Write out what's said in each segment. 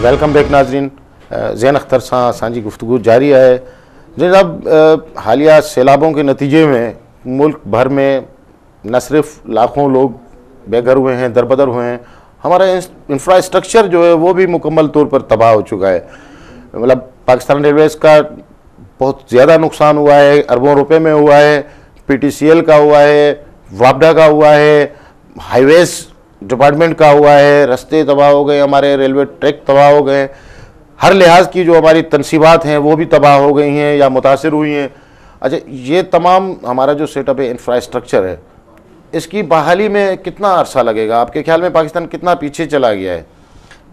Welcome back नाजरीन। ज़ैन अख्तर सां असांजी गुफ्तगू जारी है। जनाब, हालिया सैलाबों के नतीजे में मुल्क भर में न सिर्फ लाखों लोग बेघर हुए हैं, दरबदर हुए हैं, हमारा इंफ्रास्ट्रक्चर जो है वो भी मुकम्मल तौर पर तबाह हो चुका है। मतलब पाकिस्तान रेलवेज़ का बहुत ज़्यादा नुकसान हुआ है, अरबों रुपए में हुआ है, PTCL का हुआ है, वापडा का हुआ है, हाईवेज़ डिपार्टमेंट का हुआ है, रास्ते तबाह हो गए, हमारे रेलवे ट्रैक तबाह हो गए, हर लिहाज की जो हमारी तनसीबात हैं वो भी तबाह हो गई हैं या मुतासिर हुई हैं। अच्छा, ये तमाम हमारा जो सेटअप है, इंफ्रास्ट्रक्चर है, इसकी बहाली में कितना अरसा लगेगा? आपके ख्याल में पाकिस्तान कितना पीछे चला गया है?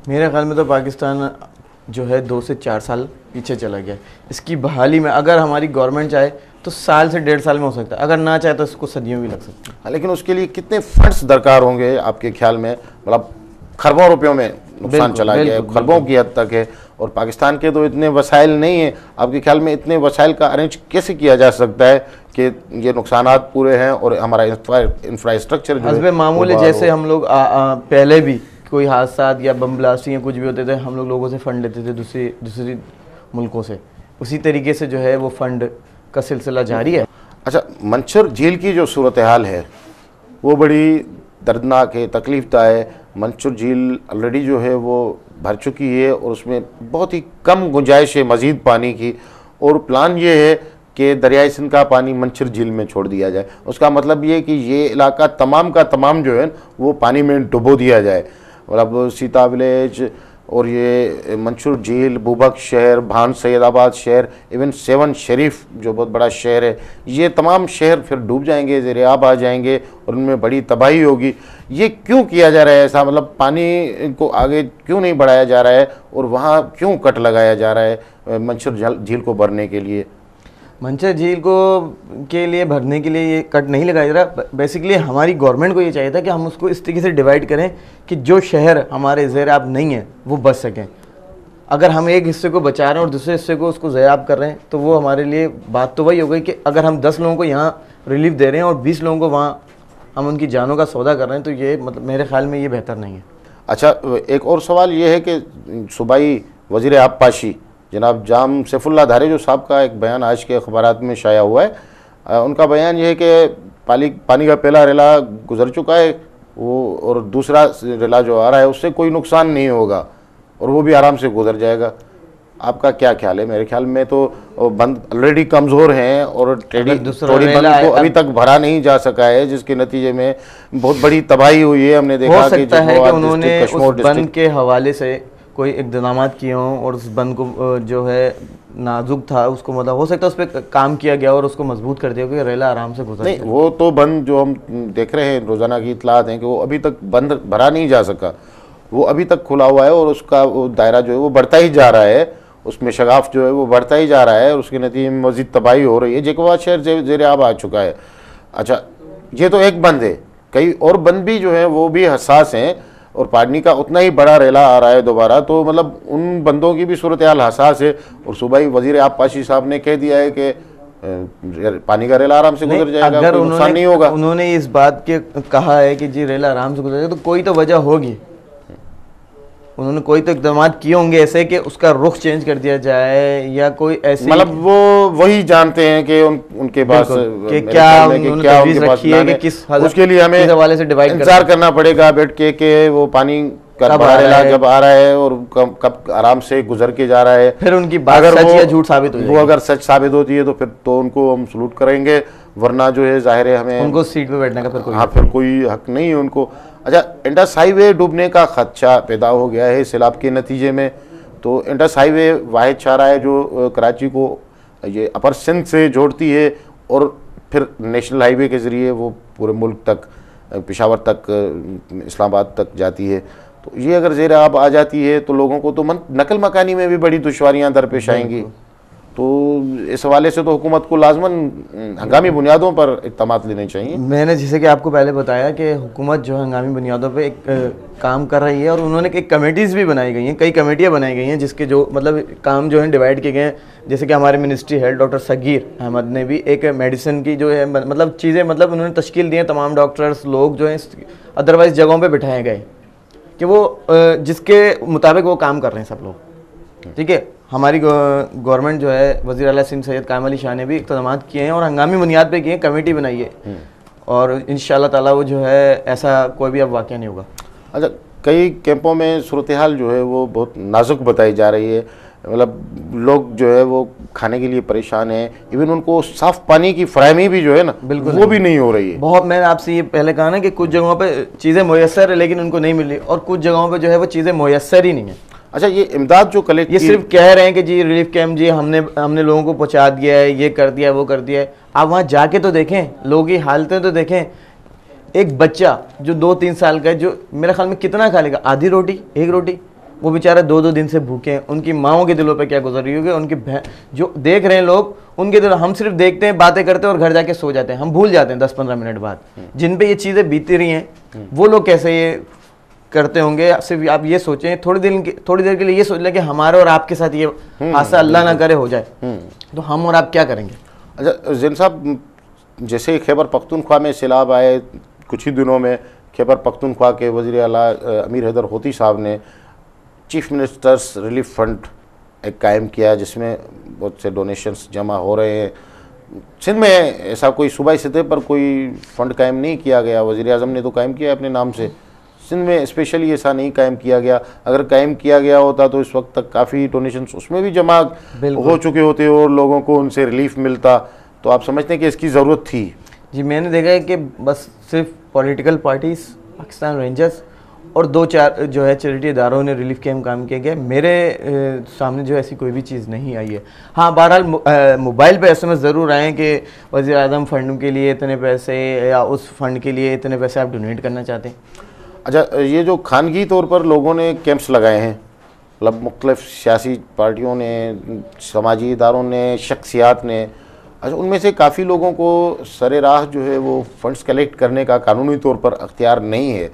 मेरे ख्याल में तो पाकिस्तान जो है 2 से 4 साल पीछे चला गया। इसकी बहाली में अगर हमारी गवर्नमेंट चाहे तो साल से 1.5 साल में हो सकता है, अगर ना चाहे तो इसको सदियों भी लग सकती है। लेकिन उसके लिए कितने फंड्स दरकार होंगे आपके ख्याल में? मतलब खरबों रुपयों में नुकसान चला गया है, खरबों की हद तक है, और पाकिस्तान के तो इतने वसाइल नहीं है। आपके ख्याल में इतने वसाइल का अरेंज कैसे किया जा सकता है कि ये नुकसानात पूरे हैं और हमारा इंफ्रास्ट्रक्चर जो है मामूली, जैसे हम लोग पहले भी कोई हादसा या बम ब्लास्टिंग या कुछ भी होते थे, हम लोगों से फ़ंड लेते थे दूसरी मुल्कों से, उसी तरीके से जो है वो फ़ंड का सिलसिला जारी है। अच्छा, मंचर झील की जो सूरत हाल है वो बड़ी दर्दनाक है, तकलीफ़दा है। मंचर झील ऑलरेडी जो है वो भर चुकी है और उसमें बहुत ही कम गुंजाइश है मज़ीद पानी की, और प्लान ये है कि दरियाई सिंध का पानी मंचर झील में छोड़ दिया जाए। उसका मतलब ये कि ये इलाका तमाम का तमाम जो है वो पानी में डुबो दिया जाए। मतलब सीता विलेज और ये मंसूर झील, बूबक शहर, भान सैयदाबाद शहर, इवन सेवन शरीफ जो बहुत बड़ा शहर है, ये तमाम शहर फिर डूब जाएंगे, ज़ेर आब आ जाएंगे और उनमें बड़ी तबाही होगी। ये क्यों किया जा रहा है ऐसा? मतलब पानी को आगे क्यों नहीं बढ़ाया जा रहा है और वहाँ क्यों कट लगाया जा रहा है मंसूर झील को भरने के लिए? मंचर झील को के लिए भरने के लिए ये कट नहीं लगाया जा रहा। बेसिकली हमारी गवर्नमेंट को ये चाहिए था कि हम उसको इस तरीके से डिवाइड करें कि जो शहर हमारे ज़ेर-आब नहीं है वो बच सकें। अगर हम एक हिस्से को बचा रहे हैं और दूसरे हिस्से को उसको ज़ेर-आब कर रहे हैं तो वो हमारे लिए बात तो वही हो गई कि अगर हम 10 लोगों को यहाँ रिलीफ दे रहे हैं और 20 लोगों को वहाँ हम उनकी जानों का सौदा कर रहे हैं, तो ये मतलब मेरे ख्याल में ये बेहतर नहीं है। अच्छा, एक और सवाल ये है कि सूबाई वज़ीर आबपाशी जनाब जाम सैफुल्लाह धारेजो साहब का एक बयान आज के अखबारात में शाया हुआ है। उनका बयान ये है कि पानी का पहला रेला गुजर चुका है वो, और दूसरा रेला जो आ रहा है उससे कोई नुकसान नहीं होगा और वो भी आराम से गुजर जाएगा। आपका क्या ख्याल है? मेरे ख्याल में तो बंद ऑलरेडी कमज़ोर हैं और टोड़ी बंद को अभी तक भरा नहीं जा सका है, जिसके नतीजे में बहुत बड़ी तबाही हुई है। हमने देखा कि उन्होंने उस बंद के हवाले से कोई इक़दाम किए हों और उस बंद को जो है नाजुक था उसको मतलब हो सकता है उस पर काम किया गया और उसको मजबूत कर दिया क्योंकि रेला आराम से गुजर। नहीं, वो तो बंद जो हम देख रहे हैं, रोज़ाना की इतलात हैं कि वो अभी तक बंद भरा नहीं जा सका, वो अभी तक खुला हुआ है और उसका वो दायरा जो है वो बढ़ता ही जा रहा है, उसमें शगाफ जो है वो बढ़ता ही जा रहा है और उसके नतीजे में मज़ीद तबाही हो रही है। जेकवा शहर ज़ेर आब आ चुका है। अच्छा, ये तो एक बंद है, कई और बंद भी जो है वो भी हसास हैं और पानी का उतना ही बड़ा रेला आ रहा है दोबारा, तो मतलब उन बंदों की भी सूरत हाल हसास है। और सूबाई वज़ीर आबपाशी साहब ने कह दिया है कि पानी का रेला आराम से गुजर जाएगा, कोई नुकसान नहीं होगा। उन्होंने इस बात के कहा है कि जी रेला आराम से गुजर जाएगा, तो कोई तो वजह होगी, उन्होंने कोई तो इक़दाम किए होंगे ऐसे कि उसका रुख चेंज कर दिया जाए या कोई ऐसे, मतलब वो वही जानते हैं कि उनके पास क्या रखी है कि किस उसके लिए हमें हवाले से डिवाइड इंतजार करना पड़ेगा बैठ के वो पानी जब आ रहा है और कब आराम से गुजर के जा रहा है। फिर उनकी बात सच या झूठ साबित हो, वो अगर सच साबित होती है तो फिर तो उनको हम सलूट करेंगे, वरना जो है जाहिर है हमें उनको सीट पे बैठने का फिर कोई हक नहीं है उनको। अच्छा, इंडस हाईवे डूबने का खदशा पैदा हो गया है सैलाब के नतीजे में। तो इंडस हाईवे वाहिद शाहराह है जो कराची को ये अपर सिंध से जोड़ती है और फिर नेशनल हाईवे के ज़रिए वो पूरे मुल्क तक, पेशावर तक, इस्लामाबाद तक जाती है। तो ये अगर ज़ेर आब आ जाती है तो लोगों को तो नकल मकानी में भी बड़ी दुश्वारियाँ दरपेश आएंगी। तो इस हवाले से तो हुकूमत को लाजमन हंगामी बुनियादों पर इक़दाम लेने चाहिए। मैंने जैसे कि आपको पहले बताया कि हुकूमत जो है हंगामी बुनियादों पे एक काम कर रही है और उन्होंने एक कमेटीज़ भी बनाई गई हैं, कई कमेटियाँ बनाई गई हैं जिसके जो मतलब काम जो है डिवाइड किए गए हैं। जैसे कि हमारे ministry head doctor Sagir Ahmad ने भी एक मेडिसिन की जो है मतलब चीज़ें मतलब उन्होंने तश्कील दी हैं, तमाम डॉक्टर्स लोग जो हैं अदरवाइज़ जगहों पर बिठाए गए कि वो जिसके मुताबिक वो काम कर रहे हैं सब लोग, ठीक है। हमारी गवर्नमेंट जो है, वज़ीर आला सिंध सैयद कायम अली शाह ने भी इक़्तिदाम किए हैं और हंगामी बुनियाद पे किए हैं, कमेटी बनाई है और इंशाअल्लाह ताला वो जो है ऐसा कोई भी अब वाक़या नहीं होगा। अच्छा, कई कैंपों में सूरत हाल जो है वो बहुत नाजुक बताई जा रही है, मतलब लोग जो है वो खाने के लिए परेशान है, इवन उनको साफ़ पानी की फराहमी भी जो है ना वो भी नहीं हो रही है। बहुत, मैंने आपसे ये पहले कहा ना कि कुछ जगहों पे चीज़ें मुयस्सर है लेकिन उनको नहीं मिल रही और कुछ जगहों पे जो है वो चीज़ें मुयस्सर ही नहीं है। अच्छा, ये इमदाद जो कलेक्ट, ये सिर्फ कह रहे हैं कि जी रिलीफ कैंप जी हमने लोगों को पहुंचा दिया है, ये कर दिया है, वो कर दिया है। आप वहाँ जाके तो देखें, लोगों की हालतें तो देखें। एक बच्चा जो 2-3 साल का है, जो मेरे ख्याल में कितना खा लेगा, आधी रोटी, एक रोटी, वो बेचारा 2-2 दिन से भूखे हैं। उनकी माओं के दिलों पे क्या गुजर रही होगी, उनकी जो देख रहे हैं लोग, उनके दिल, हम सिर्फ देखते हैं, बातें करते हैं और घर जाके सो जाते हैं, हम भूल जाते हैं 10-15 मिनट बाद। जिन पे ये चीज़ें बीती रही हैं वो लोग कैसे ये करते होंगे। सिर्फ आप ये सोचें, थोड़ी देर के लिए ये सोच लें कि हमारे और आपके साथ ये हादसा अल्लाह ना करे हो जाए, तो हम और आप क्या करेंगे। अच्छा ज़ैन साहब, जैसे खैबर पख्तूनख्वा में सैलाब आए कुछ ही दिनों में, खैबर पख्तूनख्वा के वज़ीर आला अमीर हैदर होती साहब ने चीफ मिनिस्टर्स रिलीफ फंड एक कायम किया, जिसमें बहुत से डोनेशंस जमा हो रहे हैं। सिंध में ऐसा कोई सूबाई सतह पर कोई फ़ंड कायम नहीं किया गया, वज़ीर आज़म ने तो कायम किया अपने नाम से, सिंध में स्पेशली ऐसा नहीं कायम किया गया। अगर कायम किया गया होता तो इस वक्त तक काफ़ी डोनेशंस उसमें भी जमा हो चुके होते और लोगों को उनसे रिलीफ मिलता। तो आप समझते हैं कि इसकी ज़रूरत थी? जी, मैंने देखा है कि बस सिर्फ पॉलिटिकल पार्टीज़, पाकिस्तान रेंजर्स और 2-4 जो है चैरिटी इदारों ने रिलीफ कैम्प काम किए गए। मेरे सामने जो ऐसी कोई भी चीज़ नहीं आई है। हाँ, बहरहाल मोबाइल पे SMS ज़रूर आए कि वज़ीर आज़म फ़ंड के लिए इतने पैसे या उस फंड के लिए इतने पैसे आप डोनेट करना चाहते हैं। अच्छा, ये जो खानगी तौर पर लोगों ने कैंप्स लगाए हैं, मतलब मुख्तलिफ सियासी पार्टियों ने, समाजी इदारों ने, शख्सियात ने, अच्छा उनमें से काफ़ी लोगों को सरे राह जो है वो फ़ंड्स कलेक्ट करने का कानूनी तौर पर अख्तियार नहीं है,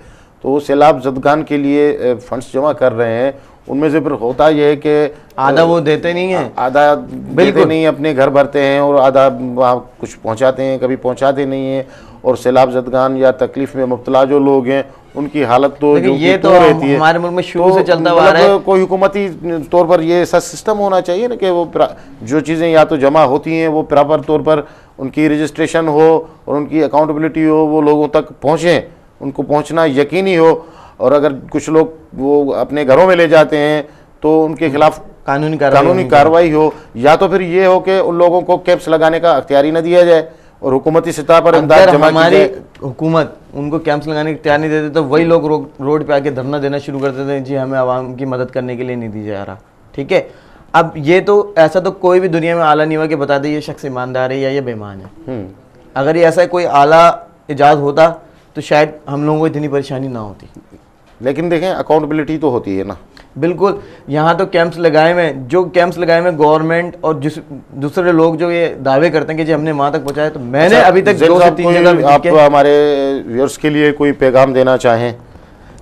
तो वो सैलाब ज़दगान के लिए फ़ंड्स जमा कर रहे हैं। उनमें से फिर होता यह है कि आधा वो देते नहीं हैं, आधा देते नहीं, अपने घर भरते हैं और आधा वहाँ कुछ पहुँचाते हैं, कभी पहुँचाते नहीं हैं। और सैलाब ज़दगान या तकलीफ़ में मुब्तला जो लोग हैं उनकी हालत तो जो ये तो रहती है, हमारे मुल्क में शुरू से चलता हुआ है। कोई हुकूमती तौर पर ये ऐसा सिस्टम होना चाहिए ना कि वो जो चीज़ें या तो जमा होती हैं वो प्रॉपर तौर पर उनकी रजिस्ट्रेशन हो और उनकी अकाउंटेबिलिटी हो, वो लोगों तक पहुँचें, उनको पहुँचना यकीनी हो। और अगर कुछ लोग वो अपने घरों में ले जाते हैं तो उनके खिलाफ कानूनी कार्रवाई हो, या तो फिर ये हो कि उन लोगों को कैंप्स लगाने का अख्तियार ही न दिया जाए और हुकूमती सतह पर इमदाद जमा की जाए। हुकूमत उनको कैंप्स लगाने की तैयार नहीं देते तो वही लोग रोड पे आके धरना देना शुरू कर देते हैं, जी हमें आवाम की मदद करने के लिए नहीं दी जा रहा। ठीक है, अब ये तो ऐसा तो कोई भी दुनिया में आला नहीं हुआ कि बता दे ये शख्स ईमानदार है या ये बेईमान है। अगर ये ऐसा कोई आला इजाज़ होता तो शायद हम लोगों को इतनी परेशानी ना होती। लेकिन देखें, अकाउंटेबिलिटी तो होती है ना। बिल्कुल, यहाँ तो कैंप्स लगाए हुए, जो कैंप्स लगाए हुए गवर्नमेंट और दूसरे लोग जो ये दावे करते हैं कि जी हमने वहाँ तक पहुँचाया, तो मैंने अभी तक 2 से 3 जगह। आप हमारे व्यूअर्स के लिए कोई पैगाम देना चाहें?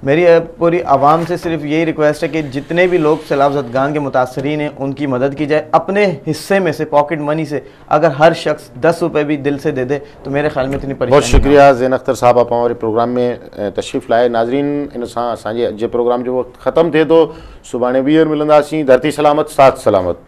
मेरी पूरी आवाम से सिर्फ यही रिक्वेस्ट है कि जितने भी लोग सैलाब ज़दगान के मुतासरीन हैं उनकी मदद की जाए। अपने हिस्से में से, पॉकेट मनी से अगर हर शख्स 10 रुपये भी दिल से दे दे तो मेरे ख्याल में इतनी परेशानी। बहुत शुक्रिया ज़ैन अख्तर साहब, आप हमारे प्रोग्राम में तशरीफ़ लाए। नाज़रीन, इन असांजे अॼु प्रोग्राम जो ख़त्म थे तो सुभाणे ॿीहर मिलंदासीं। धरती सलामत, साथ सलामत।